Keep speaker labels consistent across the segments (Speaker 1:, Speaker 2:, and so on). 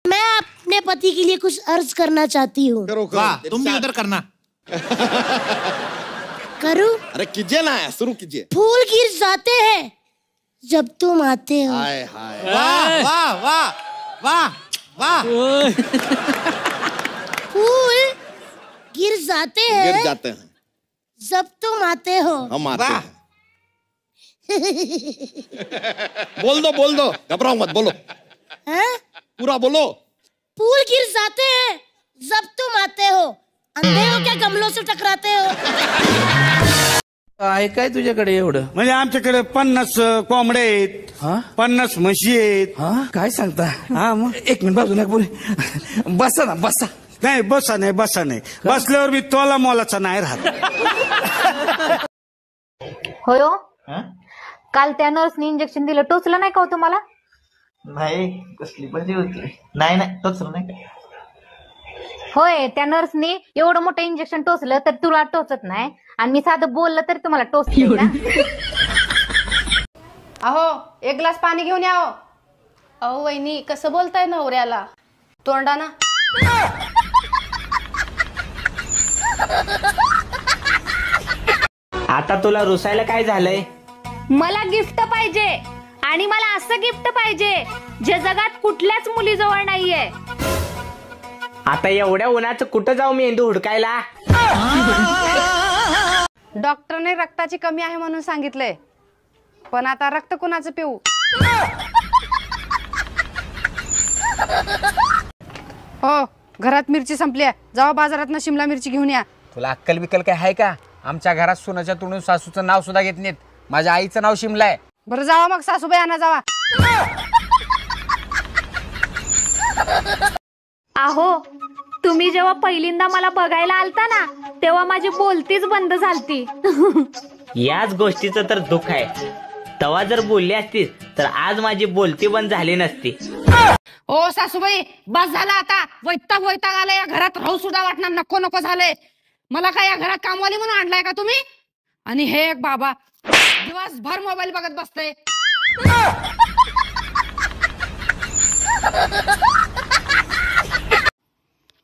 Speaker 1: मैं अपने पति के लिए कुछ अर्ज करना चाहती हूँ।
Speaker 2: वाह, तुम भी उधर करना।
Speaker 1: करूँ?
Speaker 3: अरे कीजिए ना, शुरू कीजिए।
Speaker 1: फूल गिर जाते हैं जब तुम आते हो।
Speaker 3: हाय हाय।
Speaker 2: वाह वाह वाह वाह वाह।
Speaker 1: फूल गिर जाते हैं जब तुम आते हो।
Speaker 3: हम आते हैं। बोल दो, घबराओ मत, बोलो।
Speaker 1: हैं?
Speaker 3: पूरा बोलो।
Speaker 1: फूल गिर जाते हैं जब तुम आते हो। अंधे हो क्या, गमलों से टकराते हो?
Speaker 4: आहे काय तुझ्याकडे एवढं?
Speaker 5: म्हणजे आमच्याकडे 50 कोंबड्या आहेत, 50 म्हशी आहेत.
Speaker 4: हा काय सांगता? हा मग एक मिनिट बाजूला बोल. बसा ना बसा.
Speaker 5: नाही बसा नाही बसल्यावर मी तोला मोलाचा नाही राहत.
Speaker 6: होय हो? काल त्या नर्सने इंजेक्शन दिलं, टोचलं नाही का हो तुम्हाला?
Speaker 7: नाही, कसली बरी होती. नाही टोचलं नाही.
Speaker 6: होय, त्या नर्सने एवढं मोठं इंजेक्शन टोचलं तर तुला टोचत नाही, आणि मी साधं बोललं तरी तुम्हाला टोचते ना.
Speaker 8: अहो, एक ग्लास पाणी घेऊन या. अहो वहिनी, कसं बोलताय नवऱ्याला? तोंडाना.
Speaker 7: आता तुला रुसायला काय झालंय?
Speaker 6: मला गिफ्ट पाहिजे, आणि मला असं गिफ्ट पाहिजे जे जगात कुठल्याच मुलीजवळ नाहीये.
Speaker 7: आता एवढ्या उन्हाचं कुठं जाऊ मेंदू हुडकायला?
Speaker 8: डॉक्टरने रक्ताची कमी आहे म्हणून सांगितलंय, पण आता रक्त कुणाचं पिऊ? हो, घरात मिरची संपली आहे, जावा बाजारात शिमला मिरची घेऊन या.
Speaker 9: तुला अक्कल बिकल काय आहे का? आमच्या घरात सोनाच्या तोंडून सासूचं नाव सुद्धा घेत नाहीत. माझ्या आईचं नाव शिमला आहे.
Speaker 8: बरं जावा मग, सासूबाई आणा जावा.
Speaker 6: अहो, तुम्ही जेव्हा पहिल्यांदा मला बघायला आलता ना, तेव्हा माझी बोलतीच बंद झालती.
Speaker 7: याच गोष्टीचं तर दुःख आहे. तवा जर बोलली असतीस तर आज माझी बोलती बंद झाली नसती.
Speaker 8: ओ सासूबाई, बस झाला आता. वैताग आलाय, या घरात राहू सुद्धा वाटणार नको झालंय मला. काय या घरात कामवाली म्हणून आणलाय का तुम्ही? आणि हे एक बाबा दिवसभर मोबाईल बघत बसतय.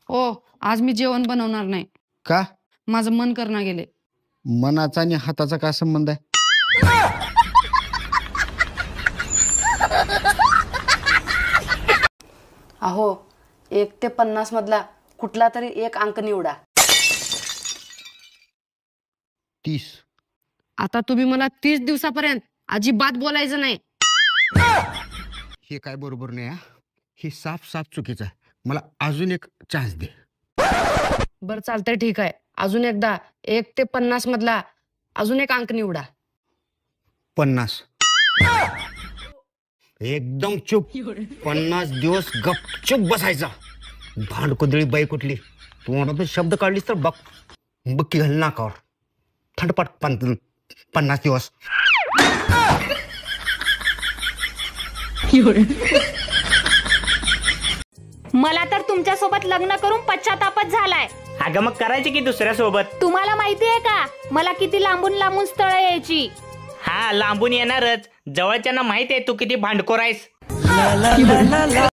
Speaker 8: ओ, आज मी जेवण बनवणार नाही.
Speaker 5: का?
Speaker 8: माझं मन करणं गेले.
Speaker 5: मनाचा आणि हाताचा काय संबंध आहे?
Speaker 8: अहो, 1 ते 50 मधला कुठला तरी एक अंक निवडा.
Speaker 5: 30.
Speaker 8: आता तुम्ही मला 30 दिवसापर्यंत अजिबात बोलायचं नाही.
Speaker 5: हे काय बरोबर नाही. हे साफ चुकीचं आहे. मला अजून एक चान्स दे.
Speaker 8: बरं चालतंय, ठीक आहे. अजून एकदा 1 ते 50 मधला अजून एक अंक निवडा.
Speaker 5: 50. एकदम चुप. 50 दिवस गपचूप बसायचा. भांडकुदळी बाई कुठली तू शब्द काढलीस तर बक्की घाल नाकावर. थंडपट 50 दिवस.
Speaker 6: मला तर तुमच्या सोबत लग्न करून पश्चातापच झालाय.
Speaker 7: अगं मग करायची की दुसऱ्या सोबत?
Speaker 6: तुम्हाला माहितीये का मला किती लांबून स्थळ यायची?
Speaker 7: हा, लांबून येणारच. जवळच्यांना माहित आहे तू किती भांडखोर आहेस.